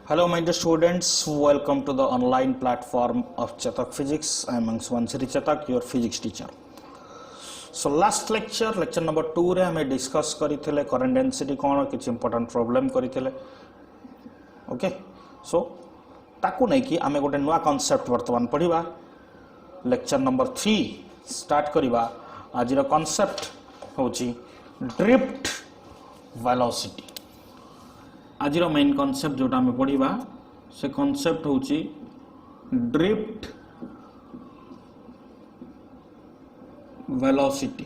Hello, my dear students. Welcome to the online platform of Chetak Physics. I am Anshuman Sri Chetak, your physics teacher. So last lecture number 2 रे हमें discuss करिथिले current density कोन किछ important problem करिथिले. Okay, सो ताकू नै कि हमें गोटे नया concept वर्तमान पढिबा. लेक्चर नंबर 3 स्टार्ट करिबा. आजिर कांसेप्ट होची ड्रिफ्ट वेलोसिटी. आज मेन कॉन्सेप्ट जोटा हमें पढ़ा से कॉन्सेप्ट होची drift velocity.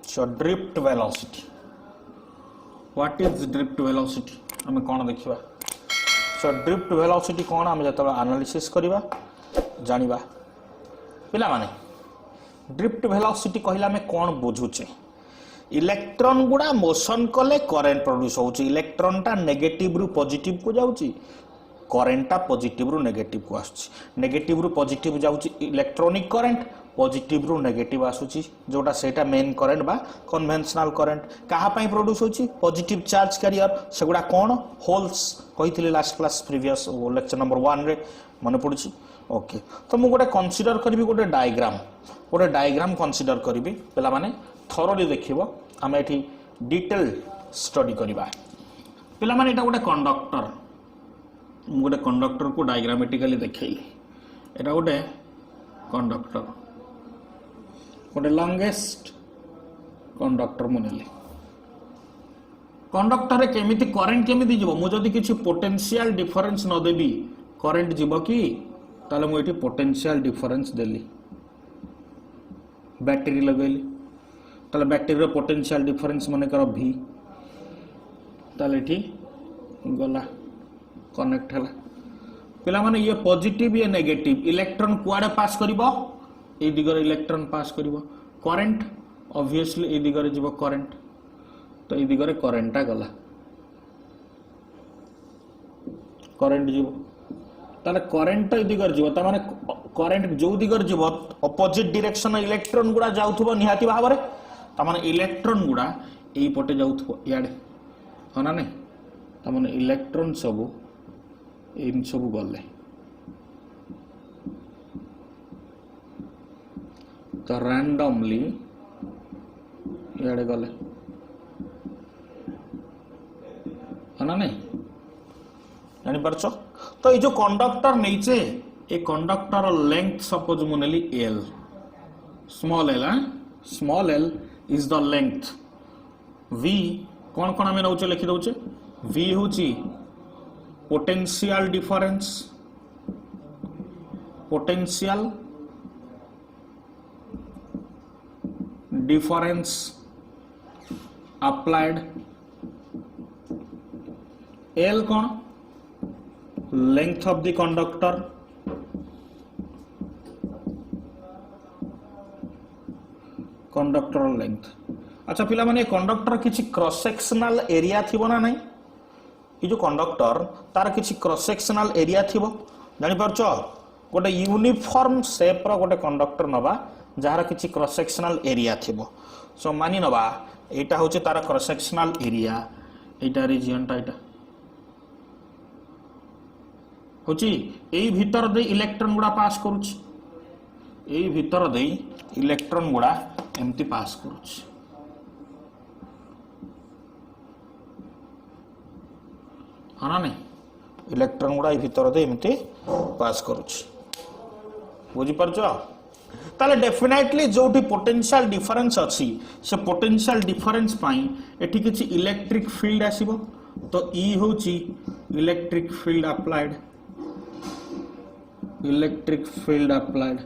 So drift velocity, what is drift velocity हमें कौन देखा. सो ड्रिफ्ट वेलोसिटी कौन आम जो एनालिसिस करवा जानिबा. पिला माने ड्रिफ्ट वेलोसिटी कहला में कौन बुझुचे. इलेक्ट्रॉन गुड़ा मोशन कले करेंट प्रोड्यूस होची. इलेक्ट्रॉन टा नेगेटिव रु पॉजिटिव को जाउची, करेंट टा पॉजिटिव रु नेगेटिव को आसुची. नेगेटिव रु पॉजिटिव जाउची इलेक्ट्रॉनिक करंट, पॉजिटिव रु नेगेटिव आसुची जोटा सेटा मेन करंट बा कन्वेंशनल करंट. कहा पई प्रोड्यूस होची पॉजिटिव चार्ज कैरियर. सेगुडा कोन होल्स कहिथिले last class previous lecture number 1 रे मने पडुची. ओके, तो मु गोटे कंसीडर करबी गोटे डायग्राम कंसीडर करबी. पेला माने थरोली देखिबो. आमे एठी डिटेल स्टडी करिबा. पिला माने एटा गोटे कंडक्टर को डायग्रामेटिकली देखैली. एटा गोटे कंडक्टर, गोटे लॉन्गेस्ट कंडक्टर मुनेली. कंडक्टर रे केमिति करंट केमिति जीवो. मु जदी किछि पोटेंशियल डिफरेंस न देबी करंट जीवो कि ताले मु एठी पोटेंशियल डिफरेंस देली. बैटरी लगैली ताले बैटरी रो पोटेंशियल डिफरेंस माने कर v. ताले एठी गला कनेक्ट हला. पिला माने ये पॉजिटिव ये नेगेटिव. इलेक्ट्रॉन कुआडे पास करिवो ए दिगरे इलेक्ट्रॉन पास करिवो. करंट ऑब्वियसली ए दिगरे जीवो करंट, तो ए दिगरे करंटटा गला करंट जीवो. ताले करंट ए दिगरे जीवो ता माने करंट जो दिगरे जीवो अपोजिट डायरेक्शन इलेक्ट्रॉन गुडा जाउथबो निहाती भाबरे. तामाने इलेक्ट्रॉन गुड़ा यही पटे जाउथबो याडे हो ना नहीं. तामाने इलेक्ट्रॉन सब इन सब गले तो रैंडमली याडे गले हो ना नहीं. जानी परछो. तो ये जो कंडक्टर नहींचे ए कंडक्टर लेंथ सपोज मुनेली l, small l. Small l is the length. v कौन कौन आम नौचे लिखी दौचे. v होची potential difference, potential difference applied. l कौन length of the conductor, conductor length. अच्छा पिला माने कंडक्टर किछि क्रॉस सेक्शनल एरिया थिबो ना नहीं. ये जो कंडक्टर तार किछि क्रॉस सेक्शनल एरिया थिबो. जानि परछो गोटे यूनिफॉर्म शेप रो गोटे कंडक्टर नबा जहार किछि क्रॉस सेक्शनल एरिया थिबो. सो मानि नबा एटा होचे तार क्रॉस सेक्शनल एरिया. एटा रीजन टा एटा होची एई भीतर दे इलेक्ट्रॉन गुडा पास करूची. एई भीतर दे इलेक्ट्रॉन गुडा एमती पास करूची. हाँ ना नहीं. इलेक्ट्रॉन गुडा भीतर दे एमती पास करूची. बुझी परछो. ताले डेफिनेटली जोठी पोटेंशियल डिफरेंस अछि से पोटेंशियल डिफरेंस पाई एठी किछि इलेक्ट्रिक फील्ड आसीबो. तो ई होची electric field applied. Electric field applied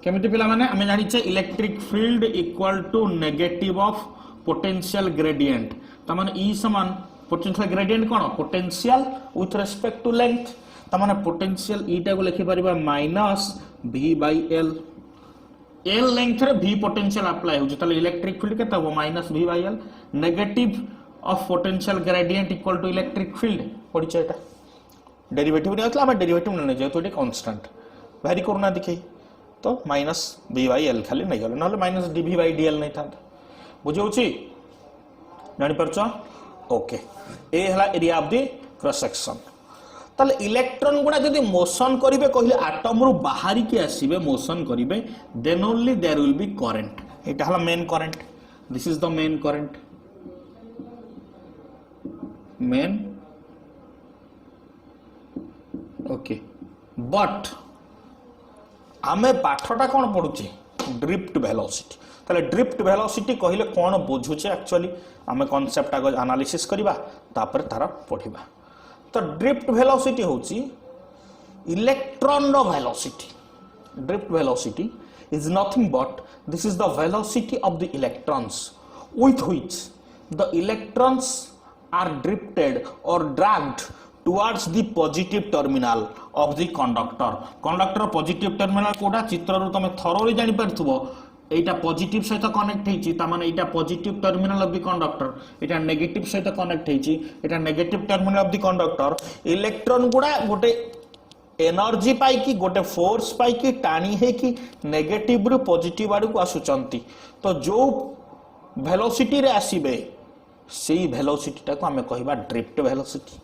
केमिति पिला माने हमें जानि छे electric field equal to negative of potential gradient. त माने ई समान पोटेंशियल ग्रेडियंट कोन potential with respect to length. त माने पोटेंशियल ईटा को लिखि परिबा minus v by l. l length रे v पोटेंशियल अप्लाई हो ताले इलेक्ट्रिक फील्ड केता हो minus v by l. Negative of potential gradient equal to electric field पड़ी छे. एटा डेरिवेटिव नै आतला हम डेरिवेटिव नै जे तो एटा कांस्टेंट वेरी करना दिखे. तो माइनस बी बाई एल खाली नहीं गले ना माइनस डी भी बाई डी एल नहीं था. बुझे जानी परछ ओके ए हला area of the cross section ताले इलेक्ट्रॉन गुडा जदि मोशन करिवे कहले एटम रु बाहरी के आसीबे मोशन करिवे then only there will be current एटा हला main current this is the main current main okay but आमे पाठटा कौन पढ़ुचे ड्रिफ्ट वेलोसिटी ताले ड्रिफ्ट वेलोसिटी कहले कौन बुझुचे एक्चुअली आमे कांसेप्ट आगे एनालिसिस करबा तापर तार पढ़िबा तो ड्रिफ्ट वेलोसिटी होची इलेक्ट्रॉन रो velocity drift velocity is nothing but this is the velocity of the electrons with which the electrons are drifted or dragged towards the positive terminal of the conductor positive terminal कोडा चित्र रो तमे thoroughly जानि परथुबो एटा positive सहित connect हेची ता माने एटा positive terminal of the conductor एटा नेगेटिव सहित कनेक्ट हेची एटा negative terminal of the conductor electron गुडा गोटे एनर्जी पाई कि गोटे फोर्स पाई कि टाणी है कि नेगेटिव रु पॉजिटिव आडू को आसुचंती तो जो वेलोसिटी रे आसीबे सेही वेलोसिटी टा को हमें कहबा ड्रिफ्ट वेलोसिटी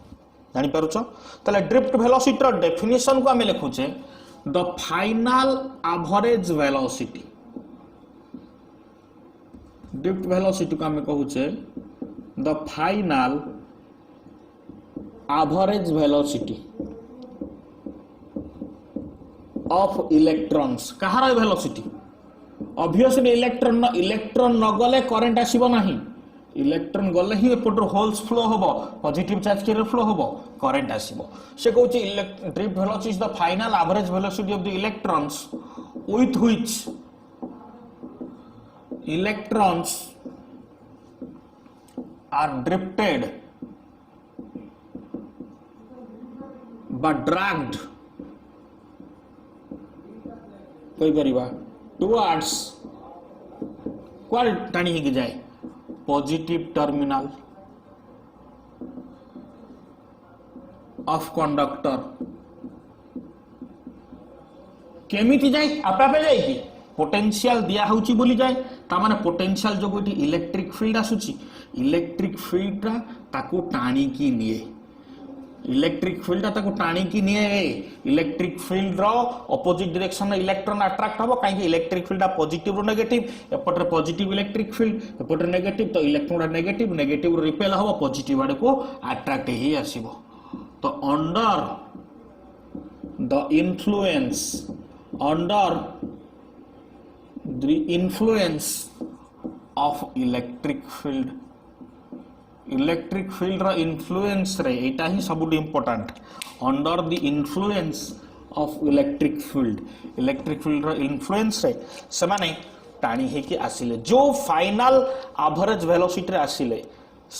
जानि पारुछ तले ड्रिफ्ट वेलोसिटी रो डेफिनेशन को हमें लिखुचे the final average velocity drift velocity को हमें कहूचे the final average velocity of electrons कहार वेलोसिटी ऑब्वियसली इलेक्ट्रॉन न गले करंट आसीबो नाही इलेक्ट्रॉन गले ही एपटर होल्स फ्लो होबो पॉजिटिव चार्ज के फ्लो होबो करंट आसीबो से कहूची drift velocity is the final average velocity of the electrons with which electrons are drifted but dragged कोई परिबा towards क्वाल टाणी ही जाए पॉजिटिव टर्मिनल ऑफ कंडक्टर केमिति जाए आपा पे जाए कि पोटेंशियल दिया होची बोली जाए ता माने पोटेंशियल जो गोटी इलेक्ट्रिक फील्ड आसुची इलेक्ट्रिक फील्ड रा ताको टाणी की निए इलेक्ट्रिक फील्ड ताको टाणी की निए इलेक्ट्रिक फील्ड रो ऑपोजिट डायरेक्शन में इलेक्ट्रॉन अट्रैक्ट हबो काहे कि इलेक्ट्रिक फील्ड पॉजिटिव रो नेगेटिव एपटर पॉजिटिव इलेक्ट्रिक फील्ड एपटर नेगेटिव तो इलेक्ट्रॉन नेगेटिव नेगेटिव रिपेल हबो पॉजिटिव आडे को अट्रैक्ट ही आसीबो तो under the influence under the influence of electric field रा influence रे एटा ही सबुट important under the influence of electric field रा influence रे समाने टाणी हे कि आसिले जो फाइनल एवरेज वेलोसिटी रे आसिले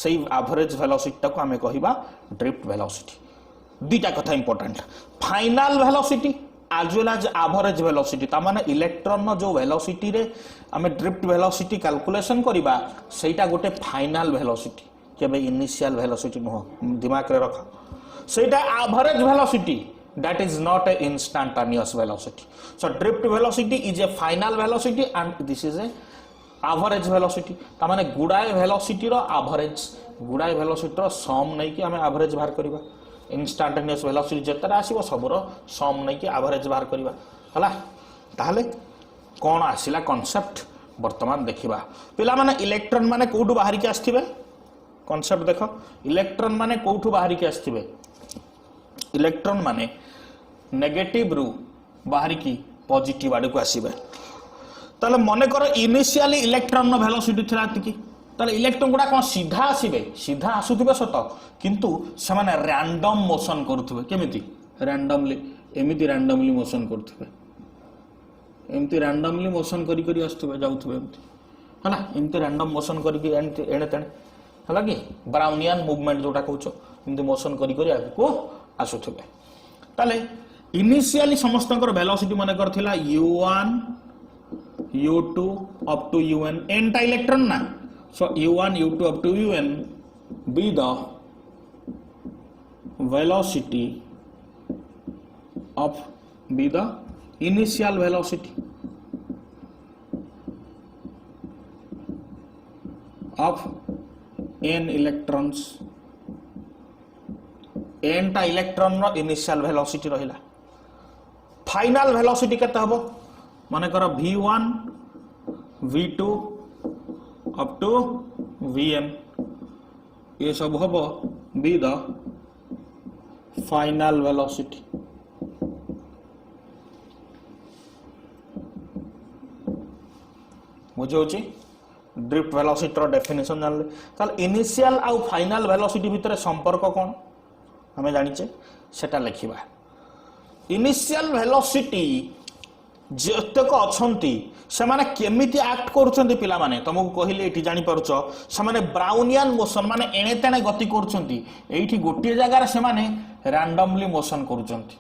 सेही एवरेज वेलोसिटी टाको हमें कहिबा ड्रिफ्ट वेलोसिटी दुईटा कथा important final velocity as well as average velocity ता माने इलेक्ट्रॉन जो वेलोसिटी रे हमें ड्रिफ्ट वेलोसिटी कैलकुलेशन करिबा सेटा गोटे फाइनल वेलोसिटी केबे इनिशियल वेलोसिटी न दिमाग रे रख सेटा average velocity that is not a instantaneous velocity so drift velocity is a final velocity and this is a average velocity ता माने गुडाए वेलोसिटी रो एवरेज गुडाए वेलोसिटी रो सम नै कि हमें एवरेज बाहर करिबा इंस्टांटेनियस वेलोसिटी जतरा आसीबो सबरो सम नै कि एवरेज बाहर करिबा हला ताहले कोन आसिला कांसेप्ट वर्तमान देखिबा पिला माने इलेक्ट्रॉन माने कोठु बाहर के आस्थिबे कांसेप्ट देखो इलेक्ट्रॉन माने कोठु बाहर के आस्थिबे इलेक्ट्रॉन माने नेगेटिव रु बाहर की पॉजिटिव आडे को आसीबे ताले मने करो इनिशियली इलेक्ट्रॉन नो वेलोसिटी थिला तिकी ताले इलेक्ट्रॉन गुडा कोन सीधा आसीबे सीधा आसुथिबे सत किंतु से माने रैंडम मोशन करथुबे केमिति रैंडमली एमिति रैंडमली मोशन करथुबे एमिति रैंडमली मोशन करी करी आस्तुबे जाउथुबे एमिति हला एमिति रैंडम मोशन करी की एने तेने हला कि ब्राउनियन मूवमेंट जोटा कहउछो एमिति मोशन करी करी आगु आसुथुबे ताले इनिशियली समस्तकर वेलोसिटी माने करथिला u1 u2 up to un n टा इलेक्ट्रॉन ना so u1 u2 up to un be the velocity of be the initial velocity of n electrons n टा इलेक्ट्रॉन रो इनिशियल वेलोसिटी रहिला final velocity केते हबो माने कर v1 v2 up to vm ये सब हबो बी द फाइनल वेलोसिटी बुझे ड्रिफ्ट वेलोसिटी रो डेफिनेशन जानले ताल इनिशियल आ फाइनल वेलोसिटी भितर संपर्क कोन हमें जानिचे सेटा लिखिबा इनिशियल वेलोसिटी जेतक अछंती से माने केमिति एक्ट करूछंती पिला माने तुमको कहिले एठी जानि परछो से माने ब्राउनियन मोशन माने एणे तेणे गति करूछंती एठी गोटिए जगह से माने रैंडमली मोशन करूछंती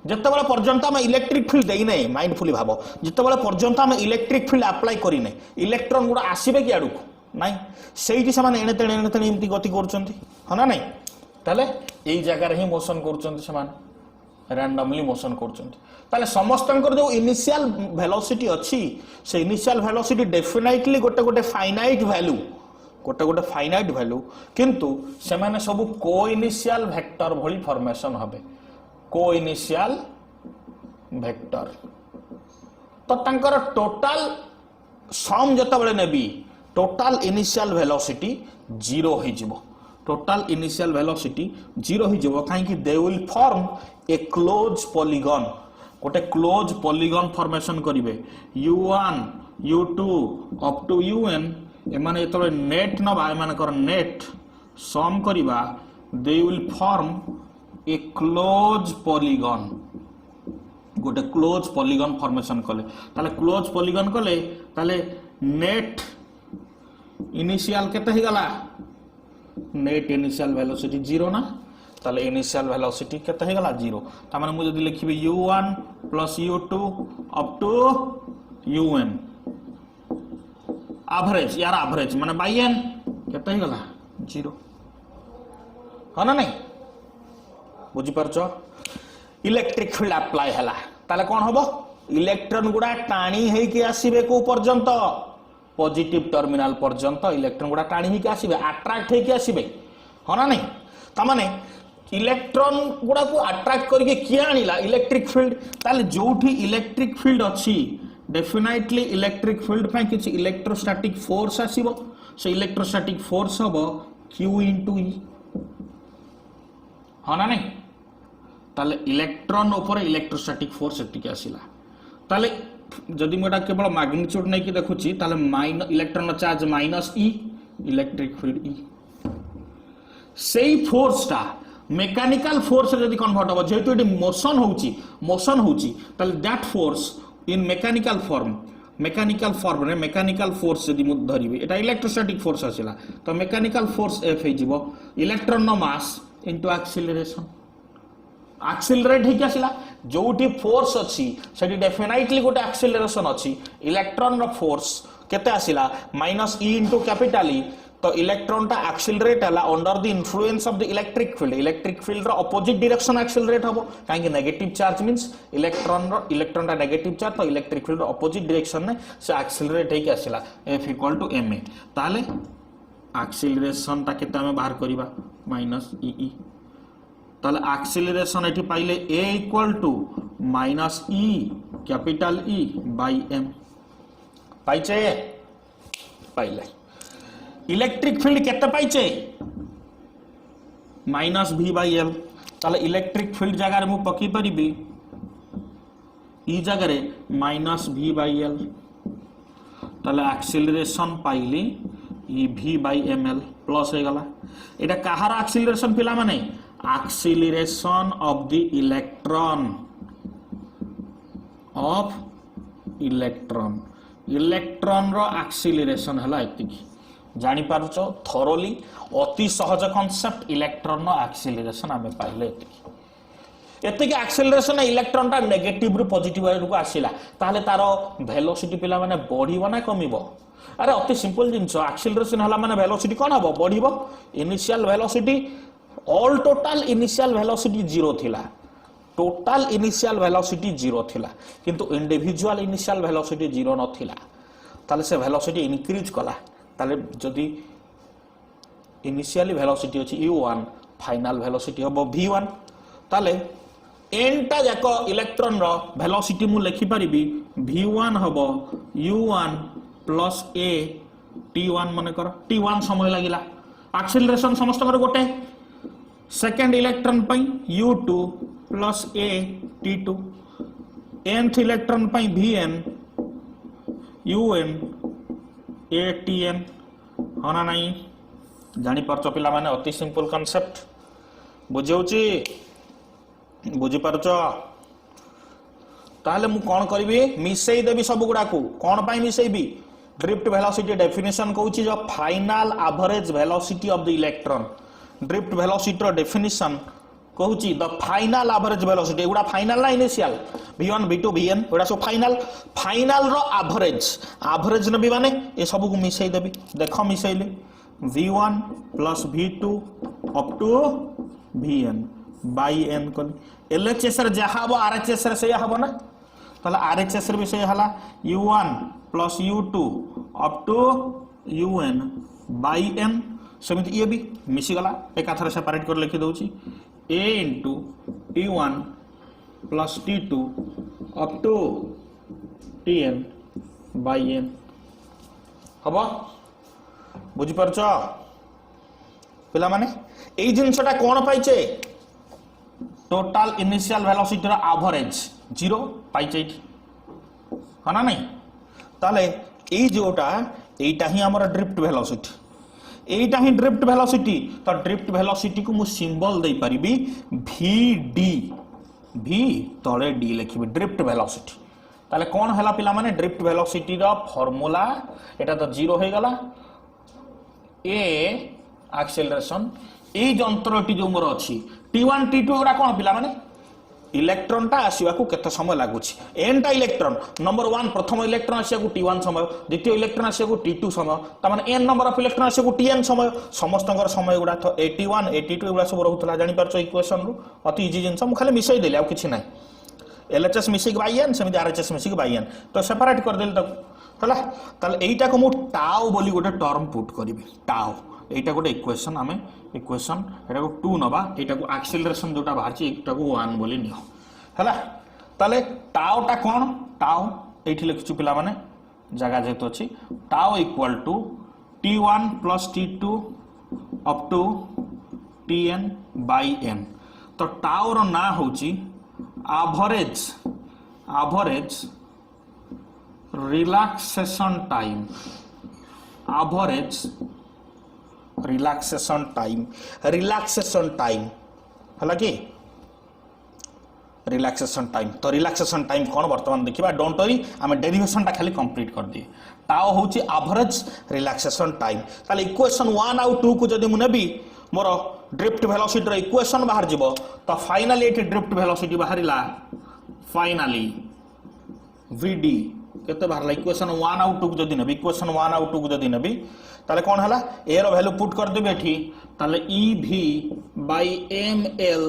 जेतेबेले पर्यंत हम इलेक्ट्रिक फील्ड देई नै माइंडफुली भाबो जेतेबेले पर्यंत हम इलेक्ट्रिक फील्ड अप्लाई करी नै इलेक्ट्रॉन गुडा आसीबे कि आडू नै सेठी से माने एणे तेणे एमती गति करूछंती हना नै ताले एई जगह रे ही मोशन करूछंती से माने रैंडमली मोशन करूछंती ताले समस्तंकर जो इनिशियल वेलोसिटी अछि से इनिशियल वेलोसिटी डेफिनेटली गोटे गोटे फाइनाइट वैल्यू किंतु से माने सब को इनिशियल वेक्टर भली फॉर्मेशन हबे को इनिशियल वेक्टर तो तांकर टोटल सम जतबेले नेबी टोटल इनिशियल वेलोसिटी 0 हो जिवो टोटल इनिशियल वेलोसिटी 0 हो जिवो काहे कि दे will form a close polygon गोटे क्लोज पॉलीगॉन फॉर्मेशन करिवे u1 u2 up to un एमाने एतबे नेट नबा एमाने कर नेट सम करिवा they will form a close polygon गोटे क्लोज पॉलीगॉन फॉर्मेशन कले ताले क्लोज पॉलीगॉन कले ताले नेट इनिशियल केते ही गला नेट इनिशियल वेलोसिटी 0 ना ताले इनिशियल वेलोसिटी केते ही गला 0 ता माने मु जदी लिखिबे u1 + u2 up to un average यार एवरेज माने बाय n केते ही गला 0 हना नहीं बुझी परछो इलेक्ट्रिक फील्ड अप्लाई हला ताले कोन हबो इलेक्ट्रॉन गुडा टाणी हे के आसीबे को पर्यंत पॉजिटिव टर्मिनल पर्यंत इलेक्ट्रॉन गुडा टाणी हे के आसीबे अट्रैक्ट हे के आसीबे हना नहीं ता माने इलेक्ट्रॉन गुडा को अट्रैक्ट करके किया आनिला इलेक्ट्रिक फील्ड ताले जोठी इलेक्ट्रिक फील्ड अछि डेफिनेटली इलेक्ट्रिक फील्ड पे किछि इलेक्ट्रोस्टैटिक फोर्स आसीबो से इलेक्ट्रोस्टैटिक फोर्स हबो q * e हना नहीं ताले इलेक्ट्रॉन ऊपर इलेक्ट्रोस्टैटिक फोर्स एतिके आसीला ताले जदि मोटा केवल मैग्नीट्यूड नै कि देखुची ताले electron charge -e electric field e सेई फोर्स ता मेकानिकल फोर्स जदि कन्वर्ट हो जेतु एटी मोशन होउची ताले that force in mechanical form रे मेकानिकल फोर्स यदि मु धरिबे एटा इलेक्ट्रोस्टैटिक फोर्स आसीला तो मेकानिकल फोर्स f हे जिवो इलेक्ट्रॉन नो मास इनटू एक्सीलरेशन एक्सीलरेट हे आसीला जोठी फोर्स अछि सेठी डेफिनेटली गोटे एक्सीलरेशन अछि इलेक्ट्रॉन रो फोर्स केते आसीला -e इनटू कैपिटल E तो इलेक्ट्रॉन ता एक्सीलरेट हला under the influence of the electric field रो ऑपोजिट डायरेक्शन एक्सीलरेट हबो काहे कि नेगेटिव चार्ज मींस इलेक्ट्रॉन ता नेगेटिव चार्ज तो इलेक्ट्रिक फील्ड रो ऑपोजिट डायरेक्शन ने से एक्सीलरेट हे के आसीला F = ma ताले एक्सीलरेशन ता केते हम बाहर करिबा -e ताले एक्सीलरेशन एठी पाइले a = -e capital E / m पाइचे पाइले इलेक्ट्रिक फील्ड केते पाइचे -v/l ताले इलेक्ट्रिक फील्ड जगह रे मु पकी परिबी ई जगह रे -v/l ताले एक्सीलरेशन पाइली ई v/ml प्लस हे गला एटा कहार एक्सीलरेशन पिला माने एक्सीलरेशन ऑफ द इलेक्ट्रॉन रो एक्सीलरेशन हला एतिकी जानी पारुचो थोरोली अति सहज कांसेप्ट इलेक्ट्रॉन नो एक्सीलरेशन आमे पाइले एतिकी एक्सीलरेशन इलेक्ट्रॉन ता नेगेटिव रु पॉजिटिव आड़ को आसीला ताले तारो वेलोसिटी पिला माने बढ़िबो ना कमिबो अरे अति सिंपल जिंस एक्सीलरेशन हला माने वेलोसिटी कोन हबो बढ़िबो initial velocity all total initial velocity 0 थिला टोटल इनिशियल वेलोसिटी 0 थिला किंतु इंडिविजुअल इनिशियल वेलोसिटी 0 नथिला ताले से वेलोसिटी इंक्रीज कला ताले जदि इनिशियली वेलोसिटी अछि u1 फाइनल वेलोसिटी हम v1 ताले एनटा जाक इलेक्ट्रॉन रो वेलोसिटी मु लिखि परिबी v1 हबो u1 प्लस a t1 माने कर t1 समय लागिला एक्सेलरेशन समस्त कर गोटे सेकंड इलेक्ट्रॉन पई u2 plus a t2 nth electron पई vn un a tn होना नहीं जानी परछ पिला माने अति सिंपल कांसेप्ट बुझौची बुझी परछ ताले मु कोन करबी मिसई देबी सब गुडा को कोन पई मिसईबी ड्रिफ्ट वेलोसिटी डेफिनेशन कहूची जो final average velocity of the electron drift velocity रो डेफिनेशन कहूची द फाइनल एवरेज वेलोसिटी एगुडा फाइनल ना इनिशियल v1 v2 vn एगुडा सब फाइनल रो एवरेज नबी माने ए सब को मिसई देबी देखो मिसईले v1 plus v2 up to vn by n कोन LHS रे जहा हबो RHS रे से हबो ना तले RHS रे भी से हला u1 plus u2 up to un by n समिति ये भी मिसी गला एक आथर सेपरेट कर लिखि दउची a into t1 plus t2 up to tn by n हबो बुझी परछ पिला माने एई जिंसटा कोन पाइचे टोटल इनिशियल वेलोसिटी रो एवरेज 0 पाइचे हना नहीं ताले एई जोटा एईटा ही हमर ड्रिफ्ट वेलोसिटी एईटा ही ड्रिफ्ट वेलोसिटी तो ड्रिफ्ट वेलोसिटी को मु सिंबल दे परिबी vd v तळे d लिखिबी ड्रिफ्ट वेलोसिटी ताले कोन हला पिला माने ड्रिफ्ट वेलोसिटी रो फार्मूला एटा तो 0 हे गला a एक्सेलरेशन ए जंत्रटी जो मोर अछि t1 t2 एटा कोन पिला माने इलेक्ट्रॉन टा आसीबा को केते समय लागुछि n टा इलेक्ट्रॉन नंबर 1 प्रथम इलेक्ट्रॉन आसीबा को t1 समय द्वितीय इलेक्ट्रॉन आसीबा को t2 समय त माने n नंबर ऑफ इलेक्ट्रॉन आसीबा को tn समय समस्तंगर समय गुडा तो 81 82 एगुडा सब रहउतला जानि परछो इक्वेशन रु अति इजी जिंस हम खाली मिसई देले आ किछि नै LHS मिसई के बाय n समिति RHS मिसई के बाय n तो सेपरेट कर देल त हला ताले एईटा को मु टाउ बोली गोटे टर्म पुट करिबी टाउ एटा गोटे इक्वेशन आमे इक्वेशन एटा को 2 नबा एटा को एक्सेलरेशन जोटा बाहरची एटा को 1 बोली नियो हला ताले टाउ टा कोन टाउ एठी लिखछु पिला माने जगह जेतो अछि tau equal to t1 plus t2 up to tn by n तो टाउ रो ना होची average relaxation time average relaxation time हला कि रिलैक्सेशन टाइम तो रिलैक्सेशन टाइम कौन वर्तमान देखिबा डोंट वरी आमे डेरिवेशन टा खाली कंप्लीट कर दिए टाउ होची एवरेज रिलैक्सेशन टाइम ताले इक्वेशन 1 और 2 को जदी मु नेबी मोर ड्रिफ्ट वेलोसिटी रो इक्वेशन बाहर जिवो तो फाइनली एटी ड्रिफ्ट वेलोसिटी बाहरिला फाइनली vd केते बाहरला इक्वेशन 1 और 2 को जदी नेबी इक्वेशन 1 और 2 को जदी नेबी ताले कौन हला ए रो वैल्यू पुट कर देबे एठी ताले ev by ml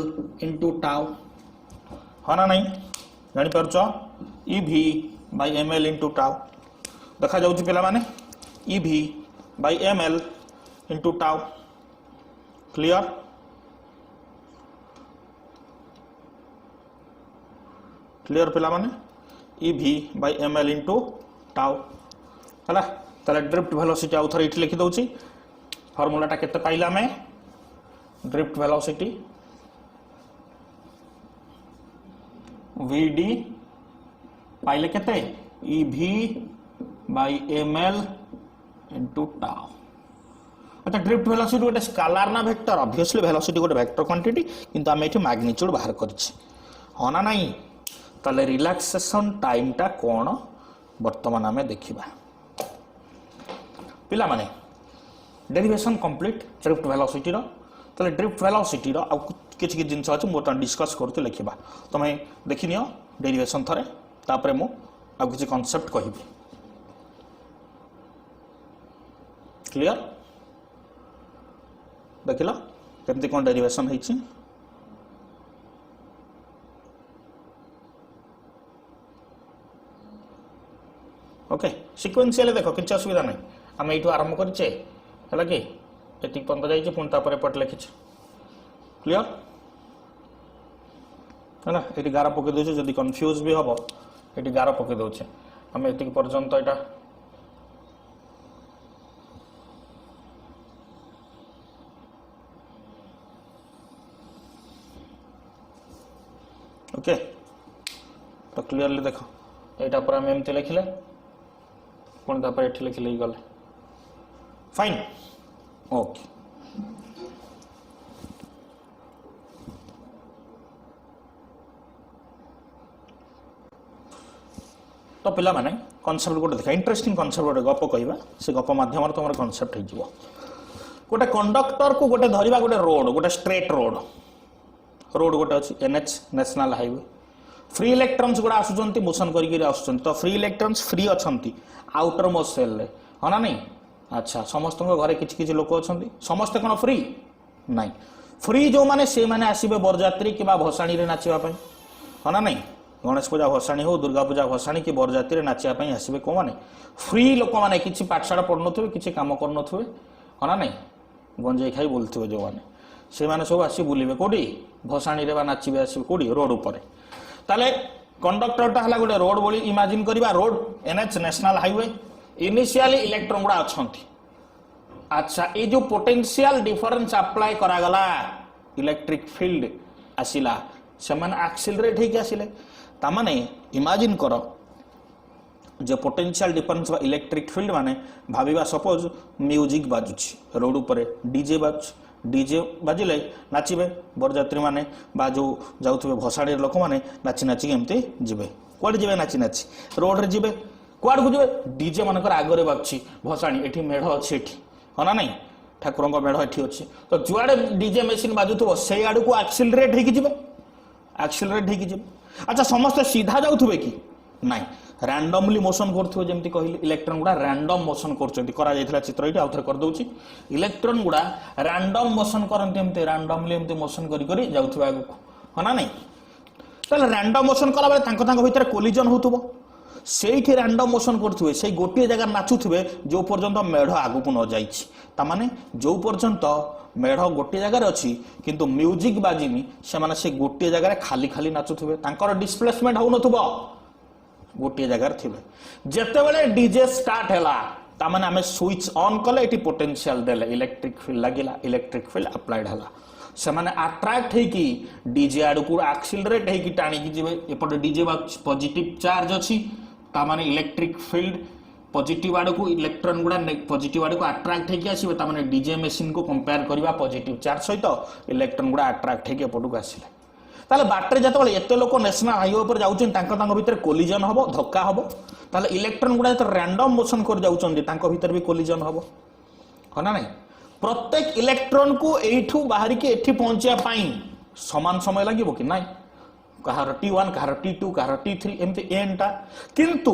into tau हना नहीं जानि परछो ev by ml into tau देखा जाउची पिला माने ev by ml into tau clear पिला माने ev by ml into tau हला ताले ड्रिफ्ट वेलोसिटी आउ थरे इठी लिखि दउची फार्मूला टा केते पाइला में ड्रिफ्ट वेलोसिटी vd पाइले केते ev by ml into tau अच्छा ड्रिफ्ट वेलोसिटी गोटे स्केलर ना वेक्टर ऑब्वियसली वेलोसिटी गोटे वेक्टर क्वांटिटी किंतु हम एठी मैग्नीट्यूड बाहर करछि होना नहीं ताले रिलैक्सेशन टाइम टा कोन वर्तमान हमें देखिबा पिला माने डेरिवेशन कंप्लीट ड्रिफ्ट वेलोसिटी रो ताले ड्रिफ्ट वेलोसिटी रो आ किछ किछ जिंस अछि मोटा डिस्कस करते लिखिबा तमे देखिनियो डेरिवेशन थरे तापरे मु आ किछ कांसेप्ट कहिबी क्लियर देखिला केमति कोन डेरिवेशन हेछि ओके सीक्वेंशियल देखो किछ असुविधा नै हम एठू आरंभ करछे हला कि एतिक पर्यंत जाइए पुणी तापर एपट लिखी क्लियर है ना ये गार पकई दे जदि कन्फ्यूज भी हम ये गार पकई दे आम एतिक पर्यंत यहाँ ओके तो क्लीयरली देख यहाँ पर आम एमती लिखिले पुणी तापर ये लिखिले गले फाइन ओके तो पिला माने कॉन्सेप्ट गोटे देखा इंटरेस्टिंग कॉन्सेप्ट गोटे गप कहवा से गप माध्यम तुम कॉन्सेप्ट हो गोटे कंडक्टर को गोटे धरवा गोटे रोड गोटे स्ट्रेट रोड गोटे अच्छी NH national highway free electrons गुड़ा आसुंच मोशन कर तो फ्री इलेक्ट्रॉन्स फ्री अच्छा आउटर मोस्ट सेल हाँ ना नहीं अच्छा समस्त घरे किसी लोक अच्छा समस्ते कौन फ्री नाई फ्री जो मैंने से मैंने आसवे बरजात्री कि भसाणी नाचापी हाँ ना नहीं गणेश पूजा भसाणी हो दुर्गा पूजा भसाणी कि बरजात्री नाचापी आसवे कौ मैंने फ्री लोक मैंने किसी पाठशाला पढ़ु थे किसी कम करूँ हाँ ना नहीं गंजे खाई बुलूे जो मैंने से मैंने सब आसी बुलवे कौटी भसाणी नाचे आसवे कौटी रोड उपर ताले कंडक्टरटा है गोटे रोड बोली इमेजिन करवा road NH national highway initially electron गुड़ा अच्छा अच्छा ये जो पोटेंशियल डिफरेंस अप्लाई करागला इलेक्ट्रिक फील्ड आसिला से मैंने एक्सिलरेट होके आसिले तामाने इमेजिन कर जो पोटेंशियल डिफरेंस इलेक्ट्रिक फील्ड माने भाविबा सपोज म्यूजिक बाजुची रोड ऊपर डीजे बाजुची डीजे बाजिले नाचिबे बरजात्री माने बा जो जाउथबे भसाड़ी लोक माने नाची नाची एमती जिबे कोड जिबे नाची नाची रोड रे जिबे कोड को जिबे डीजे मानकर आगरे बाछि भसाड़ी एठी मेढ अछि एठी हना नहीं ठाकुरंक मेढ एठी अछि तो जुआडे डीजे मशीन बाजुथबो सेई आडू को एक्सिलरेट हेकी जिबे एक्सिलरेट हेकी जिबे अच्छा समस्त सीधा जाउथबे कि नाही रैंडमली मोशन करथुवे जेमती कहली इलेक्ट्रॉन गुडा रैंडम मोशन करचंती करा जायथिला चित्र एठी आउथर कर दउची इलेक्ट्रॉन गुडा रैंडम मोशन करंती एमती रैंडमली एमती मोशन करी करी जाउथुवा आगु हना नहीं तले रैंडम मोशन कला बेले तांको भीतर कोलिजन होतुबो सेठी रैंडम मोशन करथुवे सेई गोटे जगह नाचुथुवे जो पर्यंत मेढ आगु को न जाईछि ता माने जो पर्यंत मेढ गोटे जगह अछि किंतु म्यूजिक बाजिनी से माने से गोटे जगह खाली खाली नाचुथुवे तांकर डिस्प्लेसमेंट हो नथुबो गोटे जगह थे जिते बड़े डीजे स्टार्ट है ताने आम स्विच ऑन कले ये पोटेंशियल देले इलेक्ट्रिक फील्ड लगिला इलेक्ट्रिक फील्ड अप्लाइड है से माने अट्रैक्ट है कि डीजे आड़ को एक्सिलरेट है कि टाणी की जीवे एपटे डीजे पॉजिटिव चार्ज अच्छी ताने इलेक्ट्रिक फील्ड पॉजिटिव आड़ को इलेक्ट्रॉन गुड़ा पॉजिटिव आड़ को अट्रैक्ट है आसवे ताने डीजे मशीन को कंपेयर करवा पॉजिटिव चार्ज सहित इलेक्ट्रॉन गुड़ा अट्रैक्ट है एपटू आसिले ताले बाटरे जत एत लोक नेशनल हाईवे पर जाऊँ भीतर कोलिजन हम धक्का हम ताले इलेक्ट्रॉन गुड़ा जो रैंडम मोशन कर जाऊँ भीतर भी कोलिजन हम है ना नहीं प्रत्येक इलेक्ट्रॉन को एठू बाहर के एठी पहुंचा समान समय लगे कि ना कहार T1 कहार T2 कहार T3 एमती एनटा किंतु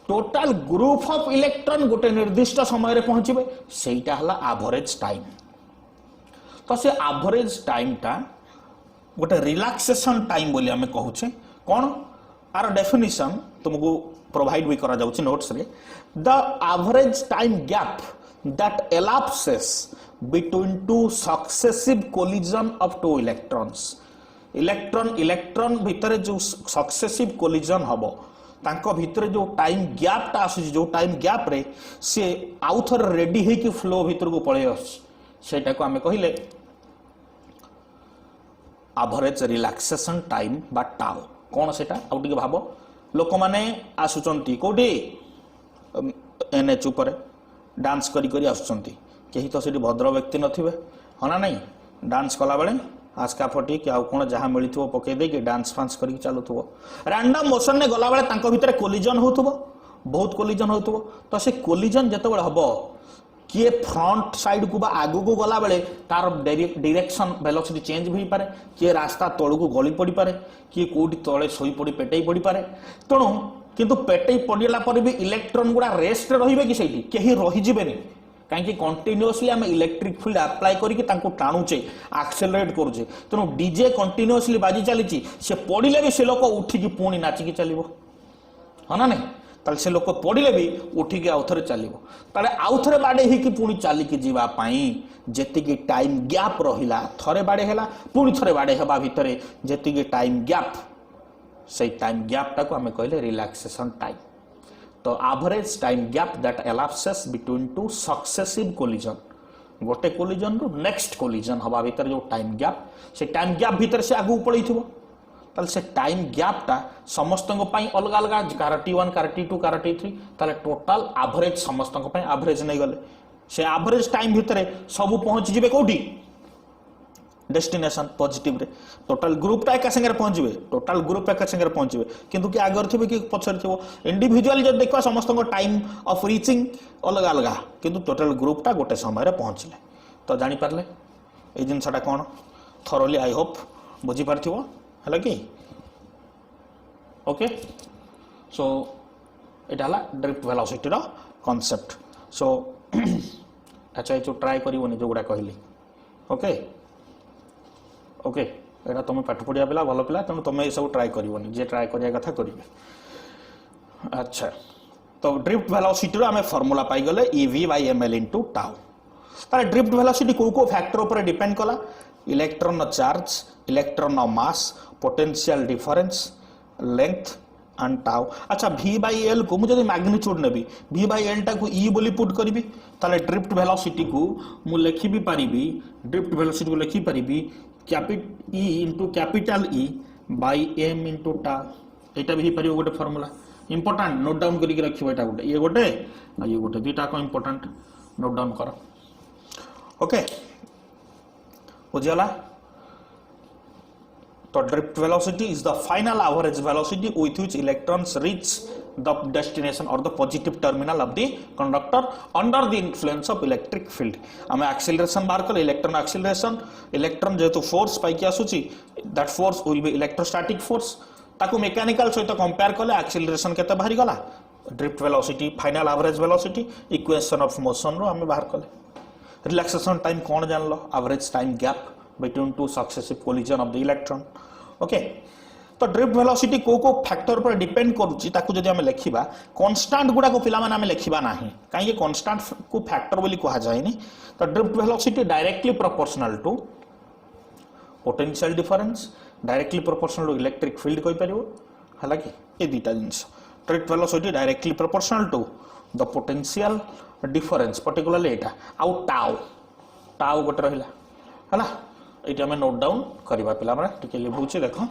टोटाल ग्रुप ऑफ इलेक्ट्रॉन गोटे निर्दिष्ट समय पहुंचे सेटा हला एवरेज टाइम तो से एवरेज टाइम टा गोटे रिलैक्सेशन टाइम बोली आमे कहूचे कौन आर डेफिनेशन तुमको प्रोवाइड भी करा जाउची नोट्स रे the average time gap that elapses between two successive collision of two electrons electron भितर जो सक्सेसिव कोलिजन हबो तांको भितर जो टाइम गैप टा आसी जो टाइम गैप रे से आउ थर रेडी हे कि फ्लो भितर को पळे आसी सेटा को आमे कहिले एवरेज रिलैक्सेशन टाइम बा टाउ कौन सेटा आउ टिके भाबो लोक माने आसुचंती कोडी एनएच ऊपर डांस करी करी आसुचंती केही तो सेठी भद्र व्यक्ति नथिबे हना नहीं डांस कला बेले आस्का फटी कि आउ कोन जहां मिलिथो पके दे कि डांस फांस करी चालुथबो रैंडम मोशन ने गला बेले तांको भितर कोलिजन होथबो बहुत कोलिजन होथबो तो से कोलिजन जते बेले हबो किए फ्रंट साइड को बा आगु को गला बेले तार डायरेक्शन वेलोसिटी चेंज भी पारे किए रास्ता तळु को गली पड़ी पारे किए कोडी तळे सोई पड़ी पेटई पड़ी पारे तणु किंतु पेटई पड़िला पर भी इलेक्ट्रॉन गुडा रेस्ट रहिबे कि सेठी केही रहि जिबेनी कहीं कंटिन्यूअसली आम इलेक्ट्रिक फील्ड अप्लाई करके टाणुचे एक्सेलरेट करुचे तेणु डीजे कंटिन्यूअसली बाजी चली से पड़े भी से लोक उठिकी पुणी नाचिकी चलो हाँ ना नहीं ताले से लोक पड़े भी उठिक आउ थे चलो ताले आउ थे बाड़े ही पुणी चलिकी जावाई जी टाइम गैप रहा थे बाड़े है पुणी थे बाड़े हवा भितर जी टाइम गैप से टाइम गैप टाक आम कहले रिलैक्सेशन टाइम। तो average time gap that elapses between two successive collision गोटे कोलिजन रु नेक्स्ट कोलिजन हवा भितर जो टाइम गैप से टाइम गैप भितर से आगू पड़े ताले से टाइम गैपटा समस्त अलग अलग car T1 car T2 car T3 ताले टोटाल एवरेज समस्त एवरेज नहीं गले से एवरेज टाइम भितर सब पहुंच जिवे कोठी डेस्टिनेशन पॉजिटिव रे टोटाल ग्रुप टा एका संगे पहुंचबे टोटाल ग्रुप एका संगे पहुंचबे किंतु कि आगर थिबे कि पछर थिबो इंडिविजुअल जो देखवा समस्त टाइम ऑफ रीचिंग अलग अलग किंतु टोटाल ग्रुप टा गोटे समय रे पहुंचले तो जानि पारले ए जिनसटा कोन थरोली आई होप बुझी पारथिबो हला कि ओके सो एटा हला ड्रिफ्ट वेलोसिटी रो कांसेप्ट सो अच्छा जो ट्राई करिवोनी जो गुडा कहली ओके ओके एटा तुम पाठ पढ़िया पिला भल पिला तेणु तुम ये सब ट्राई करिवोनी जे ट्राई करिया कथा करिवे। अच्छा तो ड्रिफ्ट वेलोसिटी रो आमे फार्मूला पाई गले EV/ml * टाउ तारे ड्रिफ्ट वेलोसिटी को फैक्टर ऊपर डिपेंड कला electron charge electron mass potential difference length and tau. अच्छा V/L को मुझे मैग्नीट्यूड नेबी V/L टा को E बोली पुट करी ताले ड्रिफ्ट वेलोसिटी को मु लिखि भी पारिबी ड्रिफ्ट वेलोसिटी को लिखि पारिबी E into capital E by m into tau एटा भी पारिबो गोटे फार्मूला इंपोर्टेंट नोट डाउन करी रखिबो एटा गोटे ये गोटे दुईटा को इंपोर्टेंट नोट डाउन करो ओके बुझियला। तो drift velocity is the final average velocity with which electrons reach the destination or the positive terminal of the conductor under the influence of electric field. आम एक्सीलरेशन बाहर कले electron acceleration electron जेतु force पाइकी आसुची that force will be electrostatic force ताकू mechanical सहित compare कले acceleration केते बाहरी गला drift velocity final average velocity equation of motion रो आम बाहर कले। रिलैक्सेशन टाइम कौन जानलो average time gap between two successive collision of the electron okay. तो ड्रिफ्ट वेलोसिटी को फैक्टर पर डिपेंड करूची ताकू जदि हमें लिखिबा कांस्टेंट गुडा को पिला माने हमें लिखिबा नाही काहे कांस्टेंट को फैक्टर बोली कहा जायनी। तो drift velocity directly proportional to potential difference directly proportional to electric field कोइ परिबो हला कि ए दुईटा things drift velocity directly proportional to the potential difference particularly एटा आउ टाउ टाउ गोटे रहिला हला ये आम नोट डाउन करवा पिला टिके लिखुचे देख है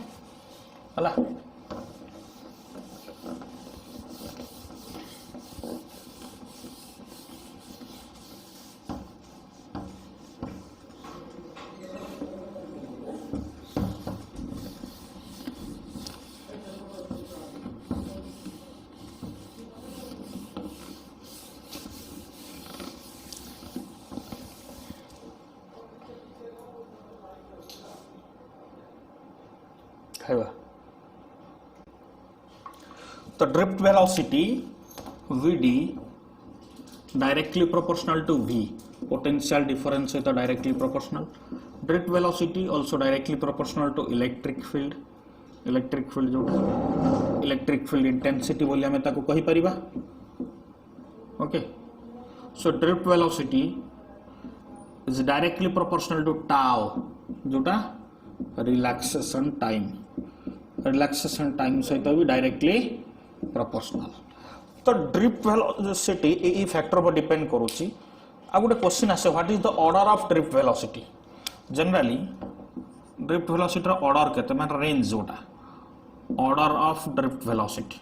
तो drift velocity Vd directly proportional to V potential difference है तो directly proportional drift velocity also directly proportional to electric field जो इलेक्ट्रिक फील्ड इंटेंसिटी बोली हमें ताको कहि परिबा okay. So drift velocity is directly proportional to tau जोटा relaxation time सहित भी डायरेक्टली प्रोपोर्शनल। तो ड्रिफ्ट वेलोसिटी ए फैक्टर पर डिपेंड करूची। आ गोटे क्वेश्चन आसे what is the order of drift velocity generally drift velocity रो ऑर्डर केते माने रेंज जोटा ऑर्डर ऑफ ड्रिफ्ट वेलोसिटी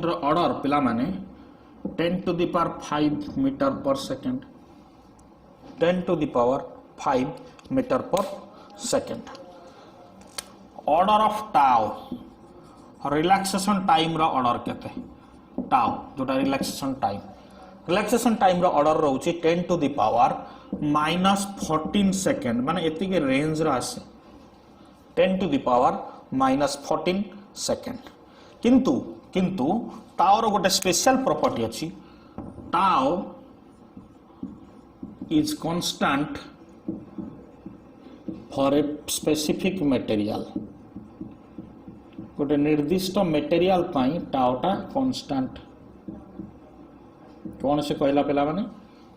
रो ऑर्डर पिला माने 10 to the power 5 metre per second 10 to the power 5 metre per second. Order of tau relaxation time रो order केते tau जोटा रिलैक्सेशन टाइम रो ऑर्डर रहउची 10 to the power -14 सेकंड माने एति के रेंज रो आसे 10 to the power -14 सेकंड। किंतु टाउ रो गोटे स्पेशल प्रॉपर्टी अछि tau is constant for a specific material गोटे निर्दिष्ट मेटेरियल पाई टाउटा कांस्टेंट कौन से कहला पिला माने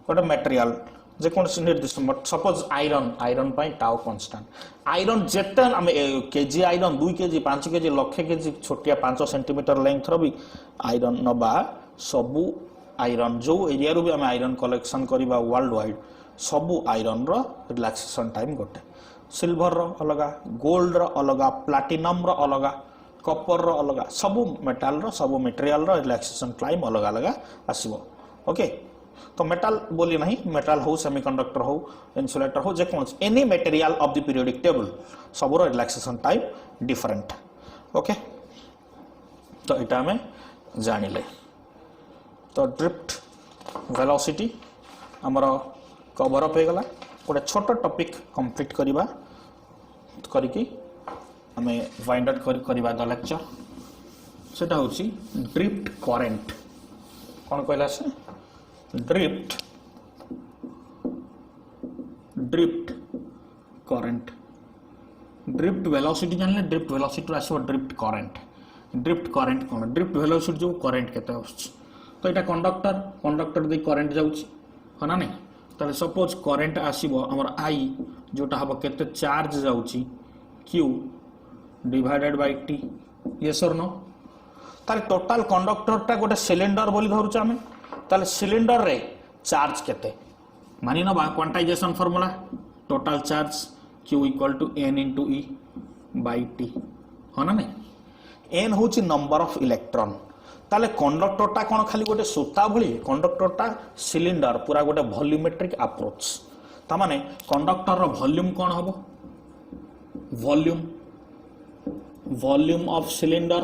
गोटे मेटेरियल जे कौन से निर्दिष्ट सपोज आयरन पाई टाउ कांस्टेंट आयरन जेते हम केजी आयरन 2 केजी 5 केजी लक्ष केजी छोटिया 5 सेंटीमीटर लेंथ रो भी आयरन नबा सबु आयरन जो एरिया रो भी हम आयरन कलेक्शन करबा वर्ल्ड वाइड सबु आयरन रो रिलैक्सेशन टाइम गोटे सिल्वर रो अलगा गोल्ड रो अलगा प्लैटिनम रो अलगा कॉपर रो अलगा सबु मेटल रो सबु मटेरियल रो रिलैक्सेशन टाइम अलग अलग आसीबो ओके तो मेटल बोली नहीं मेटल हो सेमीकंडक्टर हो इन्सुलेटर हो जे कौन any material of the periodic table सब रिलैक्सेशन टाइम डिफरेंट ओके तो इटा में जानिले तो ड्रिफ्ट वेलोसिटी हमर कवर अप हो गला गोटे छोट टॉपिक कंप्लीट करबा करिकी हमें वाइंड अप करबा द लेक्चर सेटा होची ड्रिफ्ट करंट कौन कहला से ड्रिफ्ट करंट ड्रिफ्ट वेलोसिटी जानले ड्रिफ्ट वेलोसिटी आसो ड्रिफ्ट करंट कौन ड्रिफ्ट वेलोसिटी जो करंट केते आछ तो एटा कंडक्टर दे करंट जाउछ ह ना नहीं ताले सपोज करंट आसीबो हमर आई जोटा हबो केते चार्ज जाउची q divided by t yes or no ताले टोटल कंडक्टर टा गोटे सिलिंडर बोली धरुछ हमें ताले सिलिंडर रे चार्ज केते मानि नबा quantization formula total charge q equal to n into e by t हो ना नहीं n होची नंबर ऑफ इलेक्ट्रॉन ताले कंडक्टर टा कोन खाली गोटे सूता भली कंडक्टर टा सिलिंडर पूरा गोटे वॉल्यूमेट्रिक अप्रोच ता माने कंडक्टर रो वॉल्यूम कोन हबो वॉल्यूम ऑफ सिलिंडर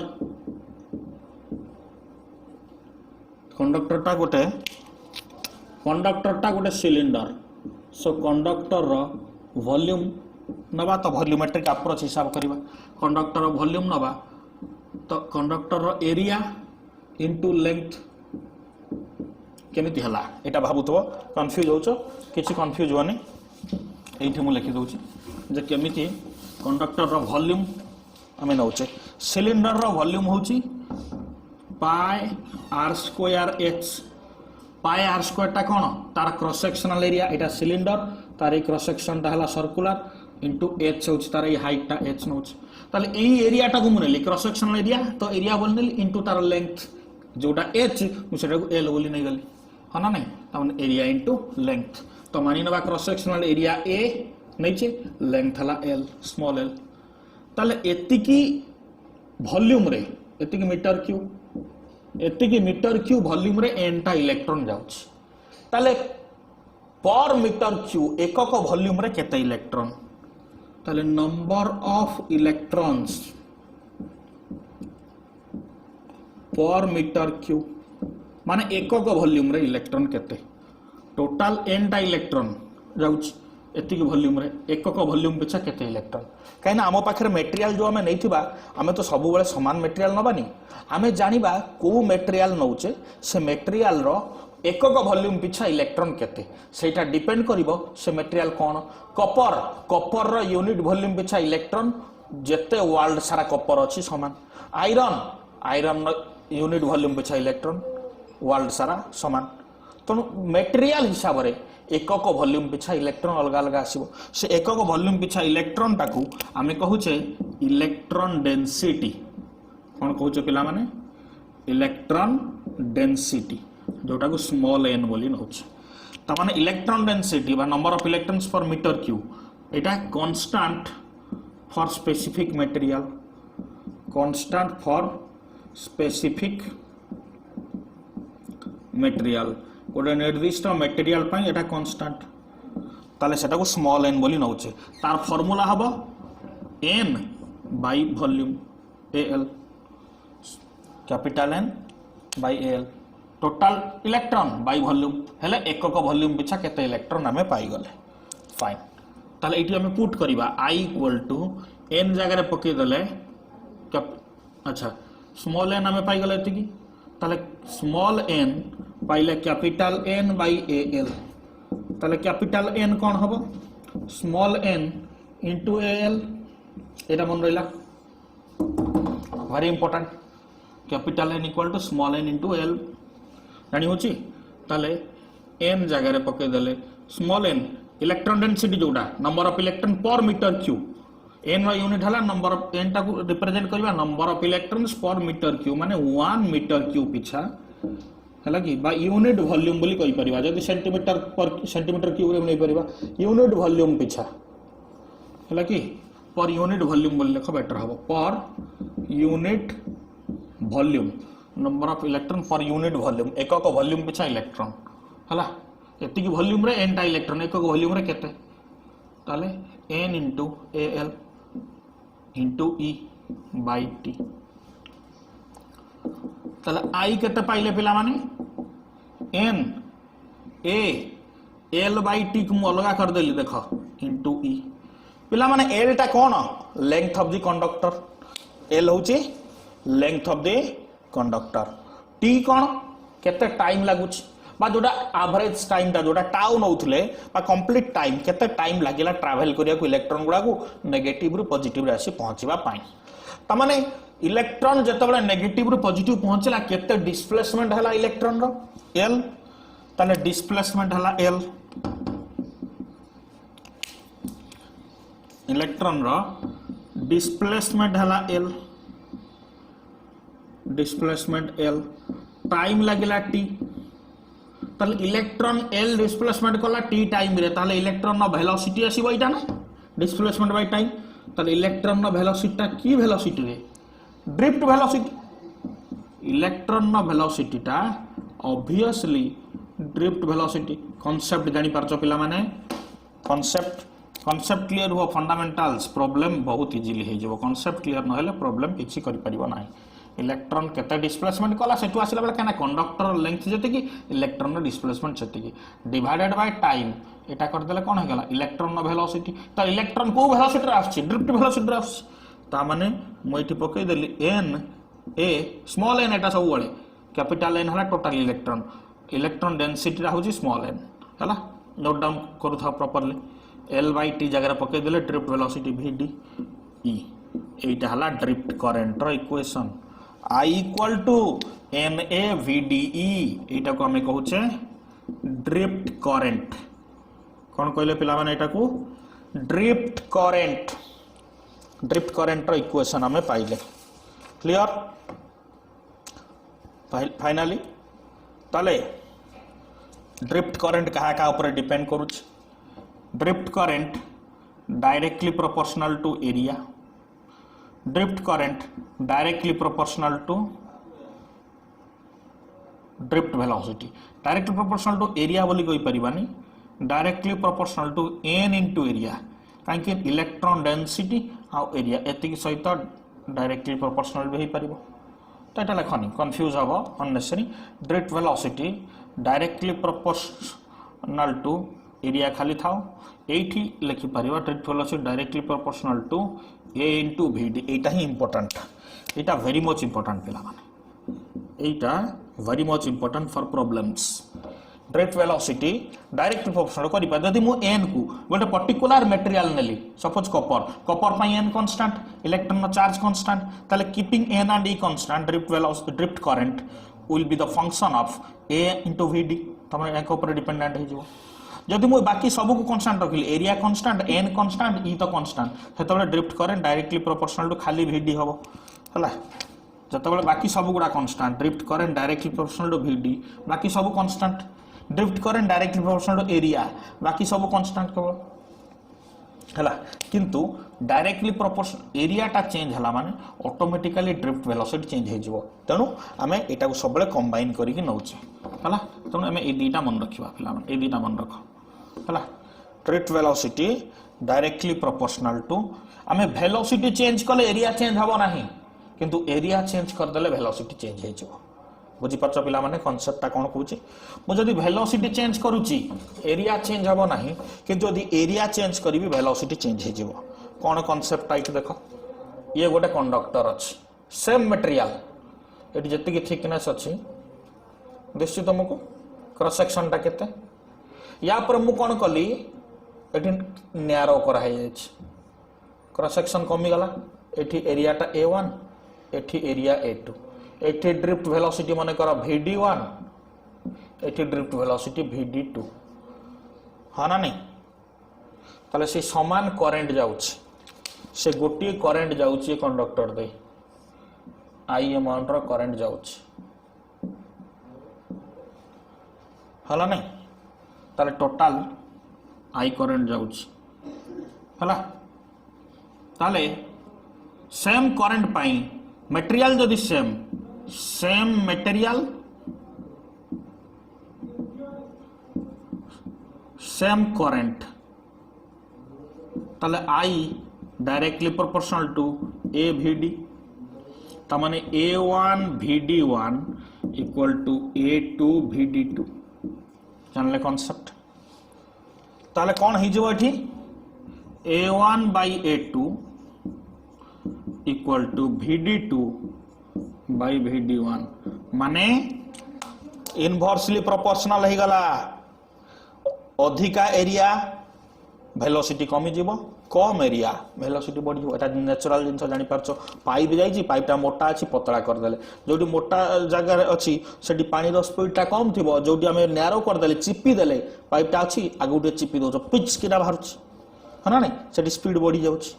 कंडक्टर टा गोटे सिलिंडर सो कंडक्टर रो वॉल्यूम नबा तो वॉल्यूमेट्रिक अप्रोच हिसाब करबा कंडक्टर रो वॉल्यूम नबा तो कंडक्टर रो एरिया इनटू लेंथ केमिति हला एटा भाबुतो कंफ्यूज होचो किछि कंफ्यूज होनी एठी मु लिखि दोछि जे केमिति कंडक्टर रो वॉल्यूम हमें नउचे सिलिंडर रो वॉल्यूम होची pi r square h pi r square टा कोन तार क्रॉस सेक्शनल एरिया एटा सिलिंडर तार क्रॉस सेक्शन टा हला सर्कुलर इनटू एच होची तार ई हाइट टा एच नउच ताले एई एरिया टा को मुनेली क्रॉस सेक्शनल एरिया तो एरिया बोलनेली इनटू तार लेंथ जोटा एच मु सेटा को एल बोली नै गली हना नै तमन एरिया इनटू लेंथ तो मानि नबा क्रॉस सेक्शनल एरिया ए नै छे लेंथ हला एल स्मॉल एल ताले एतिकी वॉल्यूम रे एतिकी मीटर क्यू वॉल्यूम रे n टा इलेक्ट्रॉन जाउछ ताले पर मीटर क्यू एकक वॉल्यूम रे केते इलेक्ट्रॉन ताले number of electrons per metre cube माने एकक वॉल्यूम रे इलेक्ट्रॉन केते टोटल n टा इलेक्ट्रॉन जाउछ एतिकी वॉल्यूम रे एकक वॉल्यूम पिछा केते इलेक्ट्रॉन कहीं आम पाखे मेटेरियल जो आम नहीं आम तो सब बेले समान मेटेरियल नबानी आम जानिबा को मेटेरियल नौचे से मेटेरियल रो एकक वॉल्यूम पिछा इलेक्ट्रॉन केते सेटा डिपेंड करिवो से मेटेरियल कोन कॉपर रो यूनिट वॉल्यूम पिछा इलेक्ट्रॉन जेते वर्ल्ड सारा कॉपर अछि समान आयरन यूनिट वॉल्यूम पिछा इलेक्ट्रॉन वर्ल्ड सारा समान तो मेटेरियल हिसाब रे एकक वॉल्यूम पिछा इलेक्ट्रॉन अलग अलग आसीबो से एकक वॉल्यूम पिछा इलेक्ट्रॉन टाकू आमे कहूचे इलेक्ट्रॉन डेंसिटी कोन कहूचे पिला माने इलेक्ट्रॉन डेंसिटी जोटा को स्मॉल n बोली नउछ त माने इलेक्ट्रॉन डेंसिटी बा number of electrons per metre cube Etah constant for specific material constant for specific material गोटे निर्दिष्ट मटेरियल पाई एटा कांस्टेंट ताले सेटा को स्मॉल n बोली नउचे तार फार्मूला हबो n by volume al capital N by al total electron by volume हेले एकक वॉल्यूम पिछा केते इलेक्ट्रॉन हमें पाई गले फाइन ताले एटी हमें पुट करबा I इक्वल टू n जगह रे पके दले अच्छा स्मॉल n हमें पाई गले एतिकी ताले स्मॉल n पाइले कैपिटल N बाय al ताले कैपिटल N कोन हबो स्मॉल n इनटू al एटा मन रहिला very important capital N equal to small n into l जानी होची ताले n जगह रे पके देले स्मॉल n इलेक्ट्रॉन डेंसिटी जोड़ा number of electron per metre cube n रो यूनिट हला नंबर ऑफ n टा को रिप्रेजेंट करबा number of electrons per metre cube माने 1 मीटर क्यूब पिछा हला कि बा यूनिट वॉल्यूम बोली कहि परिबा जदी सेंटीमीटर क्यूब रे नै परिबा यूनिट वॉल्यूम पिछा हला कि पर यूनिट वॉल्यूम बोली लिख बेटर हबो per unit volume number of electron per unit volume एकक वॉल्यूम पिछा इलेक्ट्रॉन हला एति की वॉल्यूम रे n टा इलेक्ट्रॉन एकक वॉल्यूम रे केते ताले n into al into e by t ताले i केते पाइले पिला माने n a l by t को अलगा कर देली देखो into e पिला माने l टा कोन length of the conductor l होची length of the conductor t कोन केते टाइम लागुच बा जोटा एवरेज टाइम टा जोटा टाउ नउथले बा कंप्लीट टाइम केते टाइम लागिला ट्रैवल करिया को इलेक्ट्रॉन गुडा को नेगेटिव रु पॉजिटिव रे आसी पहुंचीबा पाई त माने इलेक्ट्रॉन जतबे नेगेटिव रु पॉजिटिव पहुंचला केते डिस्प्लेसमेंट हला इलेक्ट्रॉन रो l तने डिस्प्लेसमेंट हला l इलेक्ट्रॉन रो डिस्प्लेसमेंट हला l डिस्प्लेसमेंट l टाइम लागिला t ताले इलेक्ट्रॉन l डिस्प्लेसमेंट कला t टाइम रे ताले इलेक्ट्रॉन नो वेलोसिटी आसीबो इटा ना डिस्प्लेसमेंट बाय टाइम ताले इलेक्ट्रॉन नो वेलोसिटी ता की वेलोसिटी रे ड्रिफ्ट वेलोसिटी इलेक्ट्रॉन नो वेलोसिटी ता ऑब्वियसली ड्रिफ्ट वेलोसिटी कांसेप्ट जानि परचो पिला माने कांसेप्ट क्लियर हो फंडामेंटल्स प्रॉब्लम बहुत इजीली हे जेबो कांसेप्ट क्लियर न हेले प्रॉब्लम किछि करि परिबो नाही इलेक्ट्रॉन केते डिस्प्लेसमेंट कला सेटु आसिला बेला केना कंडक्टर लेंथ जते कि इलेक्ट्रॉन रो डिस्प्लेसमेंट जते कि डिवाइडेड बाय टाइम एटा कर देले कोन हे गेला इलेक्ट्रॉन रो वेलोसिटी त इलेक्ट्रॉन को वेलोसिटी रे आछि ड्रिफ्ट वेलोसिटी रे आछि ता माने म एठी पकई देली n a स्मॉल n एटा सब बळे कैपिटल n हला टोटल इलेक्ट्रॉन डेंसिटी रा होची स्मॉल n हला नोट डाउन करू था प्रॉपर्ली l by t जगह रे पकई देले ड्रिफ्ट वेलोसिटी vd e एटा हला ड्रिफ्ट करंट रो equation I equal to NA VDE एटा को हमें कहूचे ड्रिफ्ट करंट कौन कहले पिला माने एटा को ड्रिफ्ट करंट रो इक्वेशन हमें पाइले क्लियर फाइनली ताले ड्रिफ्ट करंट कहा का ऊपर डिपेंड करूछ drift current directly proportional to area drift current directly proportional to drift velocity directly proportional to area बोली कोई परिबानी directly proportional to n into area कांकि इलेक्ट्रॉन डेंसिटी आ एरिया एतिक सहित डायरेक्टली प्रोपोर्शनल भी परिबो तो एटा लखनी कंफ्यूज हबो unnecessary drift velocity directly proportional to area खाली थाओ एठी लिखि परिबा drift velocity directly proportional to a into vd एटा ही इंपोर्टेंट एटा वेरी मच इंपोर्टेंट पिला माने एटा very much important for problems drift velocity directly proportional करि पा जदि मु n को गोटे पर्टिकुलर मटेरियल नेली सपोज कॉपर पई n कांस्टेंट इलेक्ट्रॉन नो चार्ज कांस्टेंट ताले keeping n and e constant drift velocity drift current will be the function of a into vd तमने एक ऊपर डिपेंडेंट हे जो जदि मु बाकी सब को कांस्टेंट रखिली area constant n constant e तो कांस्टेंट सेतबे drift current directly proportional to खाली vd हबो हला जतबे बाकी सब गुडा constant drift current directly proportional to vd बाकी सब constant drift current directly proportional to area बाकी सब कांस्टेंट केवल हला किंतु डायरेक्टली प्रोपोर्शनल एरिया टा चेंज हला माने ऑटोमेटिकली ड्रिफ्ट वेलोसिटी चेंज हे जिवो तनु हमें एटा को सबले कंबाइन करी कि नउचे हला तनु हमें ए दीटा मन रखिबा पिला ए दीटा मन रखो हला drift velocity directly proportional to हमें वेलोसिटी चेंज कले एरिया चेंज हबो नाही किंतु एरिया चेंज कर देले वेलोसिटी चेंज हे जिवो बुझी परछ पिला माने कांसेप्ट ता कोन कहूची मु जदी वेलोसिटी चेंज करूची एरिया चेंज हबो नाही किंतु जदी एरिया चेंज करिवि वेलोसिटी चेंज हे जिवो कोन कांसेप्ट टाइट देखो ये गोटे कंडक्टर अछि सेम मटेरियल एटी जति की थिकनेस अछि निश्चित तुमको क्रॉस सेक्शन ता केते या पर मु कोन कली एटी नैरो करा है क्रॉस सेक्शन कमी गला एटी एरिया टा a1 एठी एरिया A2 एठी ड्रिफ्ट वेलोसिटी माने कर VD1 एठी ड्रिफ्ट वेलोसिटी VD2 हाँ ना नहीं ताले से समान करंट जाउछ से गोटी करंट जाउछ कंडक्टर दे आई अमाउंट रो करंट जाउछ हला नहीं ताले टोटल आई करंट जाउछ हला ताले सेम करंट पाई मटेरियल जदि सेम मटेरियल सेम करंट ताले I directly proportional to A VD तमाने A1 VD1 equal to A2 VD2 जानले कॉन्सेप्ट ताले कौन ही जो एठी A1 by A2 equal to VD2 by VD1 माने इनवर्सली प्रोपोर्शनल ही गला अधिका एरिया वेलोसिटी कमी जीवो कम एरिया वेलोसिटी बढ़ी एटा नेचुरल जिंस जानि परछो पाइप जाईची पाइपटा मोटा अछि पतला कर देले जोडी मोटा जगह अछि सेडी पानी रो स्पीडटा कम थिबो जोडी हमें नैरो कर देले चिपी देले पाइपटा अछि आगुटे चिपी दोछ पिच किना बाहरछि हना नै सेडी स्पीड बढ़ी जाउछि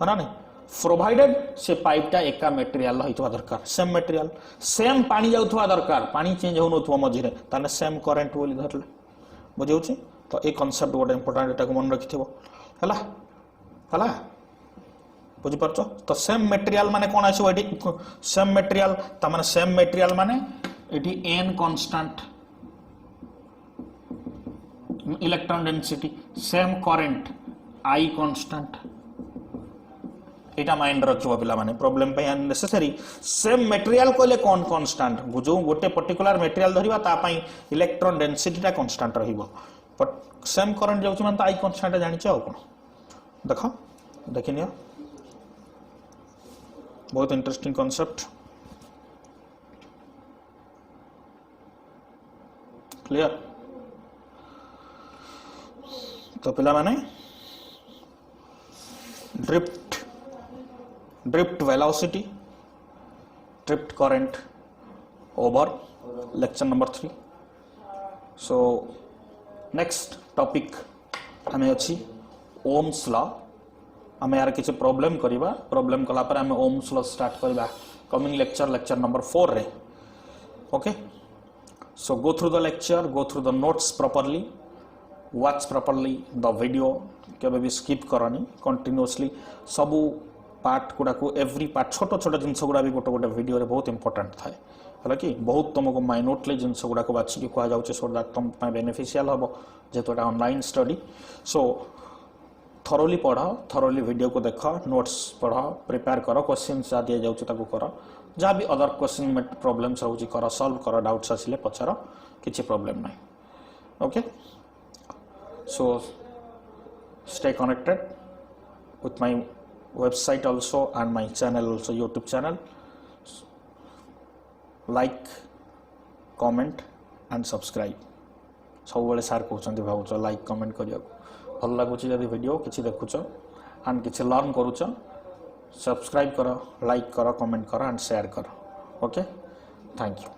हना नै प्रोवाइडेड से पाइपटा एका मटेरियल होइतवा दरकार सेम मटेरियल सेम पानी जाउथवा दरकार पानी चेंज होनथवा मझिरे ताने सेम करंट बोली धरले बुझिउछि तो ए कांसेप्ट गोटे इंपोर्टेंट एटा को मन रखिथिबो हला हला बुझि परछो तो सेम मटेरियल माने कोन आछो एटी सेम मटेरियल त माने सेम मटेरियल माने eighty n constant electron density same current I constant Etah mind रखिबो पिला माने प्रॉब्लम पे अननेसेसरी सेम मटेरियल कोले कोन कांस्टेंट बुझो गोटे पर्टिकुलर मटेरियल धरिबा ता पई इलेक्ट्रॉन डेंसिटी ता कांस्टेंट रहिबो बट सेम करंट जाउछ मान त I कांस्टेंट जानि छ कोन देखो देखिनियो बहुत इंटरेस्टिंग कांसेप्ट क्लियर तो पिला माने drift velocity drift current over lecture number 3 so next topic हमें अच्छी ओम्स लॉ आम यार किसी प्रॉब्लम करिबा प्रॉब्लम कला पर आम ओम्स लॉ स्टार्ट करिबा कमिंग लेक्चर नंबर 4 रे okay so go through the lecture go through the notes properly watch properly the video केबे भी स्किप करनी कंटिन्यूअसली सबू पार्ट गुड़ा को एवरी पार्ट छोट छोट जिनस गुड़ा भी गोटे गोटे वीडियो रे बहुत इंपोर्टेंट थाए है कि बहुत तुमको माइन्यूटली जिनस गुड़ा को बाछी कह जाऊँ सो दैट तुम बेनिफिशियल हम जेहेतु एटा ऑनलाइन स्टडी सो थरोली पढ़ थरोली वीडियो को देख नोट्स पढ़ प्रिपेयर कर क्वेश्चन जहाँ दि जाऊँ कर जहाँ भी अदर क्वेश्चन प्रॉब्लम्स रोचे कर सॉल्व कर डाउट्स आसिले पचार किसी प्रॉब्लम ना okay so stay connected with my website also and my channel also YouTube channel like comment and subscribe सब बेले सार कहते भावुच लाइक कमेंट करिया भल लगुच जब वीडियो किसी देखुच एंड किसी लर्न करुच सब्सक्राइब कर लाइक कर कमेंट कर एंड शेयर कर ओके थैंक यू।